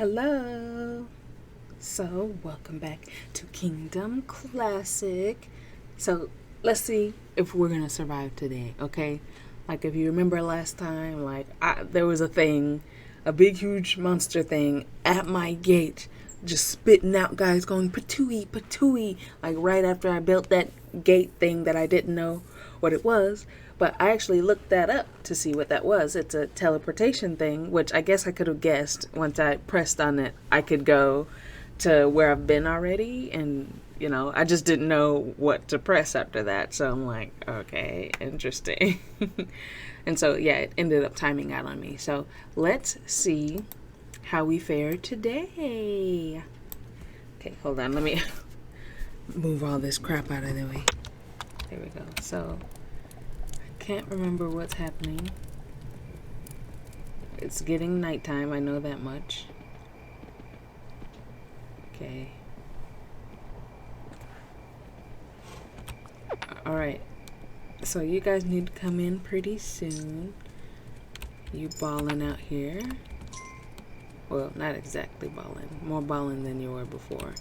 Hello. So, welcome back to Kingdom Classic. So, let's see if we're going to survive today, okay? Like, if you remember last time, there was a thing, a big, huge monster thing at my gate, just spitting out guys going, patooey, patooey, like right after I built that gate thing that I didn't know what it was. But I actually looked that up to see what that was. It's a teleportation thing, which I guess I could have guessed once I pressed on it. I could go to where I've been already, and I just didn't know what to press after that. So I'm like, okay, interesting. And so, yeah, it ended up timing out on me. So let's see how we fare today. Okay, hold on. Let me move all this crap out of the way. There we go. So can't remember what's happening. It's getting nighttime, I know that much. Okay. Alright. So you guys need to come in pretty soon. You balling out here. Well, not exactly balling. More balling than you were before.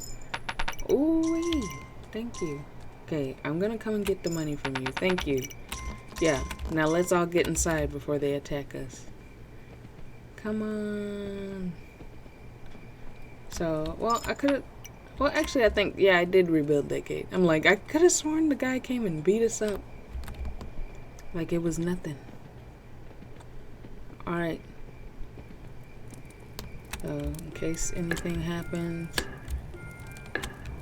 Ooh-wee. Thank you. Okay, I'm gonna come and get the money from you. Thank you. Yeah, now let's all get inside before they attack us. Come on. So, actually I think, yeah, I did rebuild that gate. I'm like, I could have sworn the guy came and beat us up. Like it was nothing. Alright. So, in case anything happens,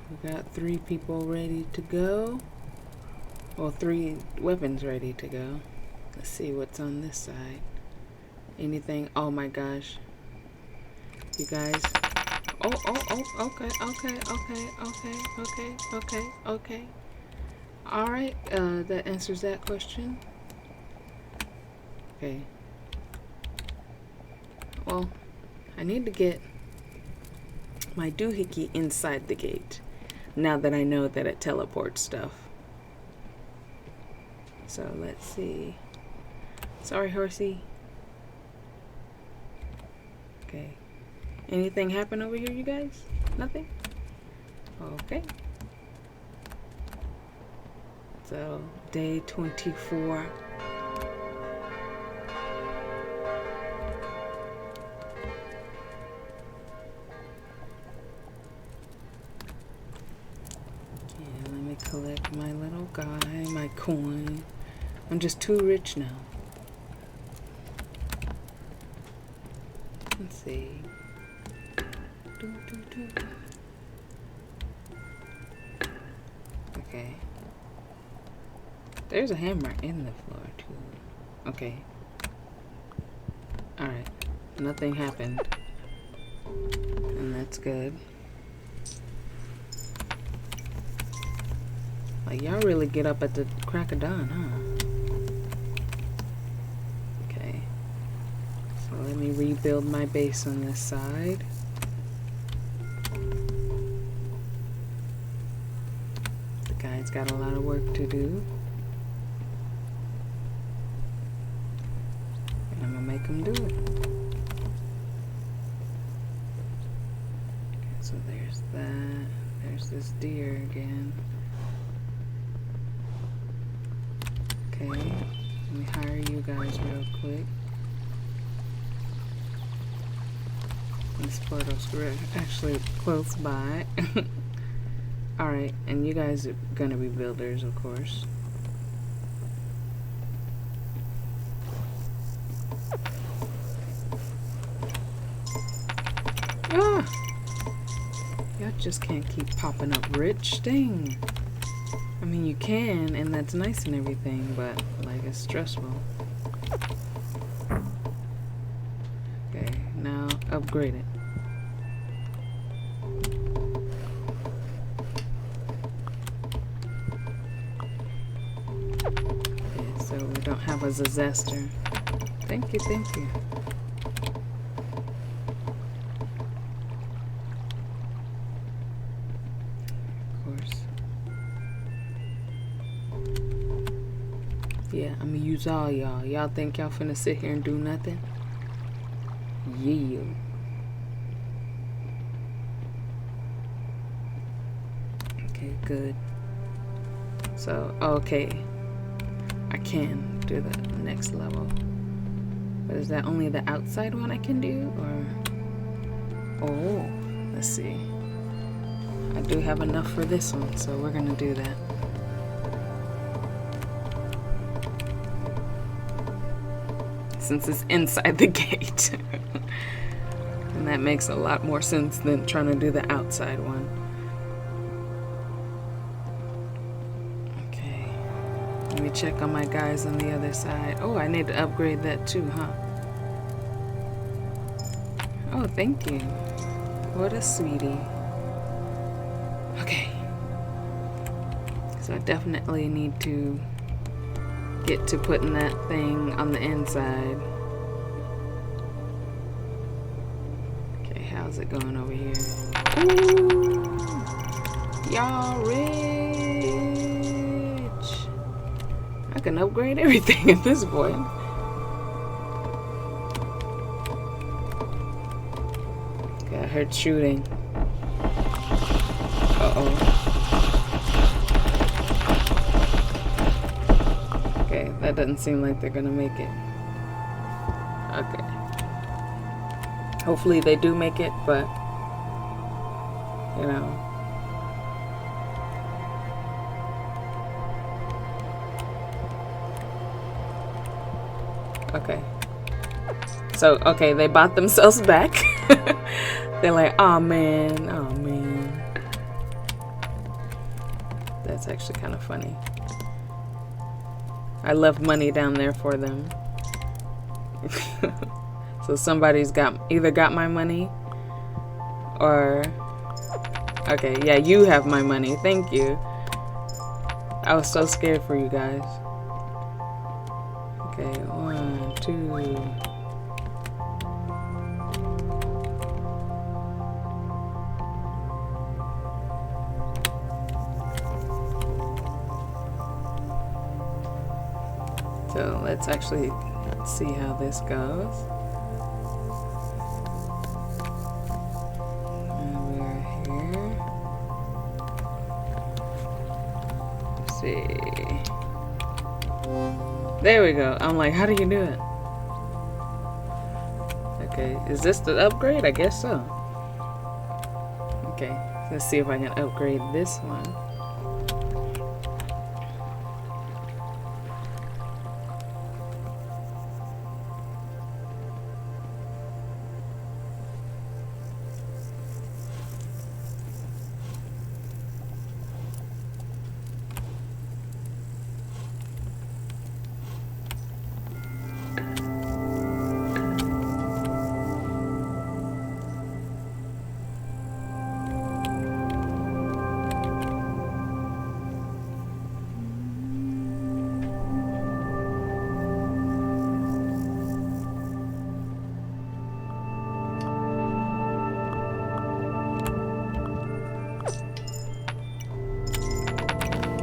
we got 3 people ready to go. Well, 3 weapons ready to go. Let's see what's on this side. Anything? Oh my gosh. You guys. Okay. Alright, that answers that question. Okay. Well, I need to get my doohickey inside the gate. Now that I know that it teleports stuff. So let's see. Sorry, horsey. Okay. Anything happen over here, you guys? Nothing? Okay. So, day 24. Yeah, let me collect my little guy, my coin. I'm just too rich now. Let's see. Okay. There's a hammer in the floor too. Okay. Alright. Nothing happened. And that's good. Like, y'all really get up at the crack of dawn, huh? Okay. So let me rebuild my base on this side. The guy's got a lot of work to do. And I'm gonna make him do it. Okay, so there's that. There's this deer again. Okay, let me hire you guys real quick. This portal's actually close by. Alright, and you guys are gonna be builders, of course. Ah! Y'all just can't keep popping up rich. Dang. I mean, you can, and that's nice and everything, but, like, it's stressful. Okay, now upgrade it. Okay, so we don't have a disaster. Thank you, thank you. Yeah, I'm gonna use all y'all. Y'all think y'all finna sit here and do nothing? Yeah. Okay, good. So, okay. I can do the next level. But is that only the outside one I can do? Or... Oh, let's see. I do have enough for this one, so we're gonna do that. Since it's inside the gate. And that makes a lot more sense than trying to do the outside one. Okay. Let me check on my guys on the other side. Oh, I need to upgrade that too, huh? Oh, thank you. What a sweetie. Okay. So I definitely need to get to putting that thing on the inside. Okay, how's it going over here? Ooh, y'all rich. I can upgrade everything at this point. Okay, I heard shooting. Uh-oh. Okay, that doesn't seem like they're gonna make it. Okay. Hopefully they do make it, but you know. Okay. So, okay, they bought themselves back. They're like, oh man, oh man. That's actually kind of funny. I left money down there for them. So somebody's either got my money or... Okay, yeah, you have my money. Thank you. I was so scared for you guys. Okay, 1, 2... So let's actually see how this goes. And we're here. Let's see. There we go. I'm like, how do you do it? Okay, is this the upgrade? I guess so. Okay, let's see if I can upgrade this one.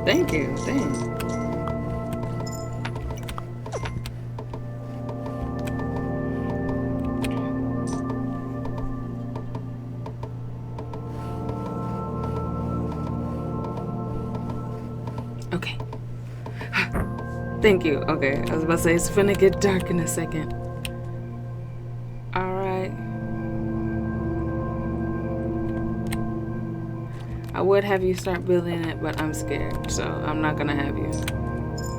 Thank you. Dang. Okay. Thank you. Okay, I was about to say it's finna get dark in a second. Alright. I would have you start building it, but I'm scared, so I'm not gonna have you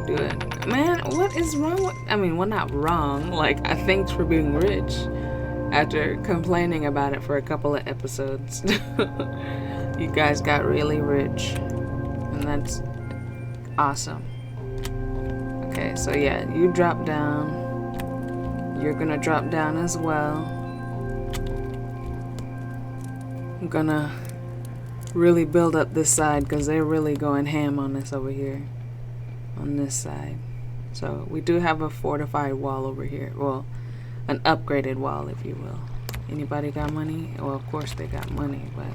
do it. Man, what is wrong with... I mean, well, not wrong. Like, thanks for being rich after complaining about it for a couple of episodes. You guys got really rich, and that's awesome. Okay, so yeah, you drop down. You're gonna drop down as well. I'm gonna really build up this side because they're really going ham on this over here. On this side. So we do have a fortified wall over here. Well, an upgraded wall, if you will. Anybody got money? Well, of course they got money, but...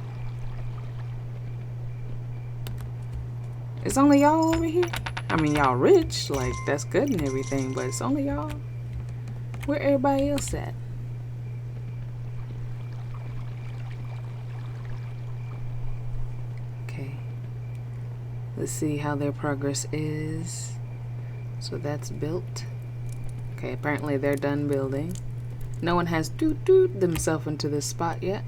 It's only y'all over here? I mean, y'all rich. Like, that's good and everything, but it's only y'all. Where everybody else at? Let's see how their progress is. So that's built. Okay, apparently they're done building. No one has doot themselves into this spot yet.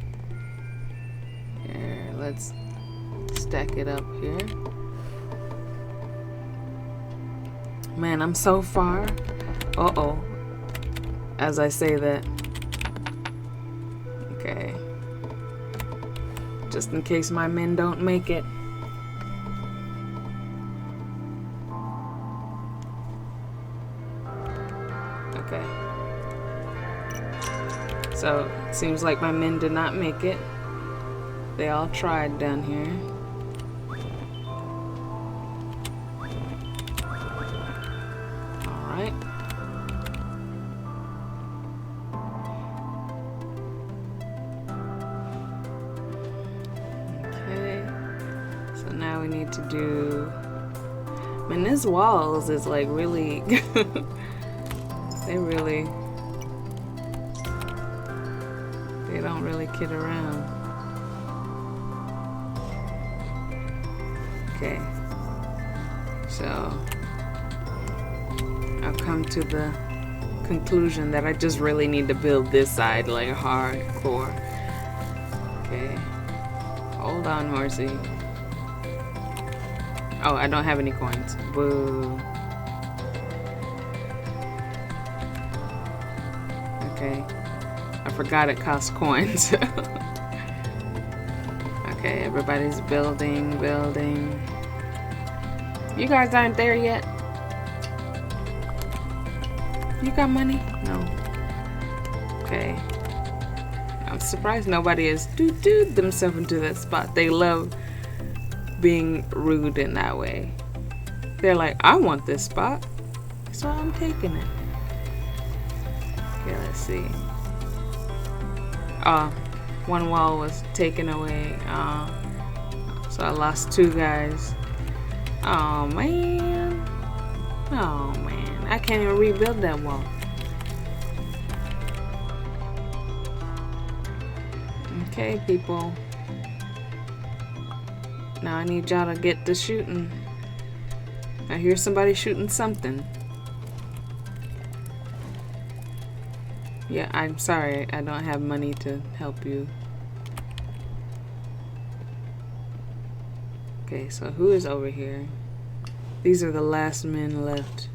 Here, let's stack it up here. Man, I'm so far. Uh-oh. As I say that. Okay. Just in case my men don't make it. Okay. So, it seems like my men did not make it. They all tried down here. Alright. Okay. So now we need to do... Man, this walls is like really... They don't really kid around. Okay. So I've come to the conclusion that I just really need to build this side like hardcore. Okay. Hold on, horsey. Oh, I don't have any coins. Boo. Okay. I forgot it costs coins. Okay, everybody's building. You guys aren't there yet? You got money? No. Okay. I'm surprised nobody has doot themselves into that spot. They love being rude in that way. They're like, I want this spot, so I'm taking it. Okay, let's see. One wall was taken away. So I lost 2 guys. Oh man. I can't even rebuild that wall. Okay, people. Now I need y'all to get to shooting. I hear somebody shooting something. Yeah, I'm sorry. I don't have money to help you. Okay, so who is over here? These are the last men left.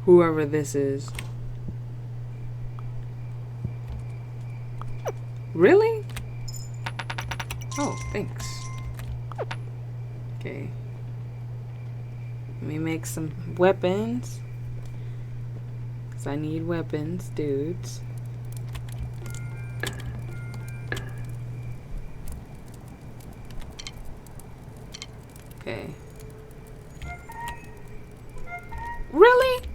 Whoever this is. Really? Oh, thanks. Okay. Let me make some weapons. Cause I need weapons, dudes. Okay. Really?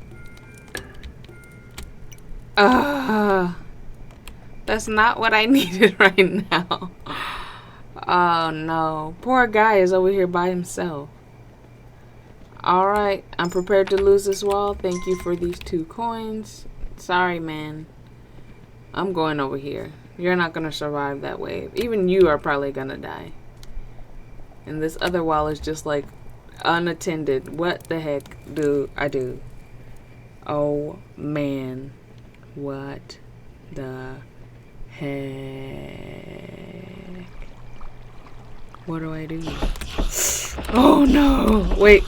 That's not what I needed right now. Oh no. Poor guy is over here by himself. Alright, I'm prepared to lose this wall. Thank you for these 2 coins. Sorry, man. I'm going over here. You're not gonna survive that wave. Even you are probably gonna die. And this other wall is just like unattended. What the heck do I do? Oh man. What the heck? What do I do? Oh no! Wait.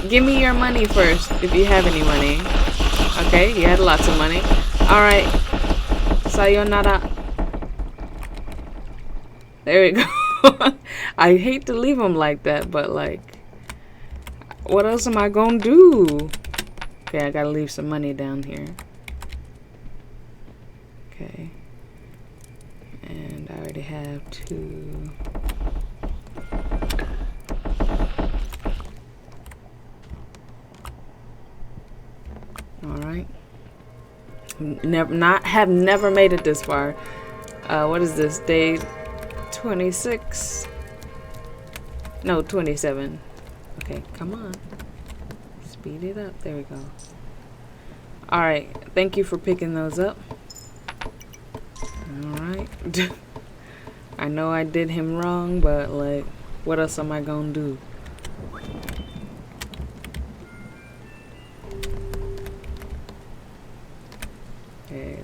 Give me your money first, if you have any money. Okay, you had lots of money. Alright. Sayonara. There we go. I hate to leave them like that, but like, what else am I gonna do? Okay, I gotta leave some money down here. Okay. And I already have 2. Alright. Have never made it this far. What is this? Day 26? No, 27. Okay, come on. Speed it up. There we go. Alright, thank you for picking those up. Alright. I know I did him wrong, but like, What else am I gonna do? Okay.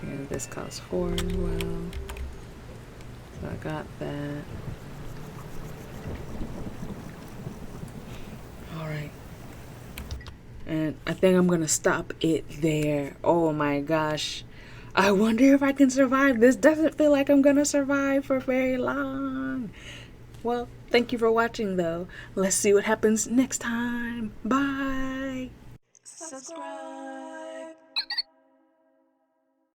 And this costs 4 as well. So I got that. Alright. And I think I'm gonna stop it there. Oh my gosh. I wonder if I can survive. This doesn't feel like I'm gonna survive for very long. Well, thank you for watching though. Let's see what happens next time. Bye. Subscribe.